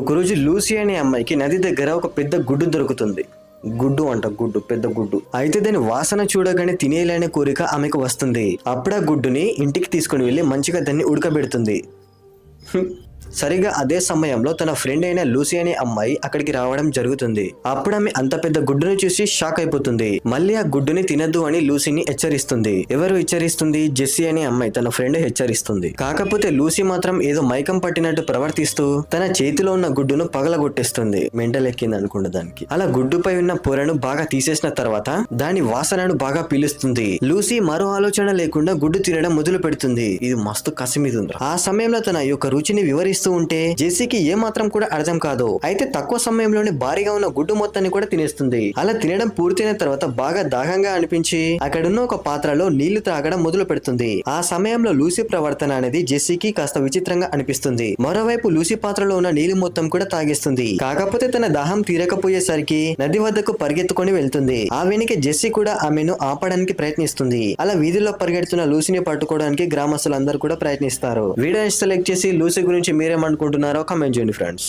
ఒకరోజు లూసీ అనే అమ్మాయికి నది దగ్గర ఒక పెద్ద గుడ్డు దొరుకుతుంది. గుడ్డు పెద్ద గుడ్డు. అయితే దాని వాసన చూడగానే తినేయాలనే కోరిక ఆమెకు వస్తుంది. అప్పుడు ఆ గుడ్డుని ఇంటికి తీసుకుని వెళ్ళి మంచిగా దాన్ని ఉడకబెడుతుంది. సరిగా అదే సమయంలో తన ఫ్రెండ్ అయిన లూసీ అనే అమ్మాయి అక్కడికి రావడం జరుగుతుంది. అప్పుడు ఆమె అంత పెద్ద గుడ్డును చూసి షాక్ అయిపోతుంది. మళ్ళీ ఆ గుడ్డుని తినద్దు అని లూసీని హెచ్చరిస్తుంది. ఎవరు హెచ్చరిస్తుంది? జెస్సీ అనే అమ్మాయి తన ఫ్రెండ్ హెచ్చరిస్తుంది. కాకపోతే లూసీ మాత్రం ఏదో మైకం పట్టినట్టు ప్రవర్తిస్తూ తన చేతిలో ఉన్న గుడ్డును పగలగొట్టేస్తుంది. మెంటల్ ఎక్కింది అనుకుంటా దానికి. అలా గుడ్డుపై ఉన్న పొరను బాగా తీసేసిన తర్వాత దాని వాసనను బాగా పీలుస్తుంది. లూసీ మరో ఆలోచన లేకుండా గుడ్డు తినడం మొదలు పెడుతుంది. ఇది మస్తు కసి మీద ఉంది. ఆ సమయంలో తన యొక్క రుచిని వివరిస్తూ ఉంటే జెస్సీకి ఏ మాత్రం కూడా అర్థం కాదు. అయితే తక్కువ సమయంలోనే భారీగా ఉన్న గుడ్డు మొత్తాన్ని కూడా తినేస్తుంది. అలా తినడం పూర్తయిన తర్వాత బాగా దాహంగా అనిపించి అక్కడున్న ఒక పాత్రలో నీళ్లు త్రాగడం మొదలు పెడుతుంది. ఆ సమయంలో లూసీ ప్రవర్తన అనేది జెస్సీకి కాస్త విచిత్రంగా అనిపిస్తుంది. మరోవైపు లూసీ పాత్రలో ఉన్న నీళ్లు మొత్తం కూడా తాగేస్తుంది. కాకపోతే తన దాహం తీరకపోయేసరికి నది వద్దకు పరిగెత్తుకొని వెళ్తుంది. ఆ వెనుక జెస్సీ కూడా ఆమెను ఆపడానికి ప్రయత్నిస్తుంది. అలా వీధిలో పరిగెడుతున్న లూసీని పట్టుకోవడానికి గ్రామస్తులందరూ కూడా ప్రయత్నిస్తారు. వీడియోని సెలెక్ట్ చేసి లూసీ గురించి మీరేమనుకుంటున్నారో కామెంట్ చేయండి ఫ్రెండ్స్.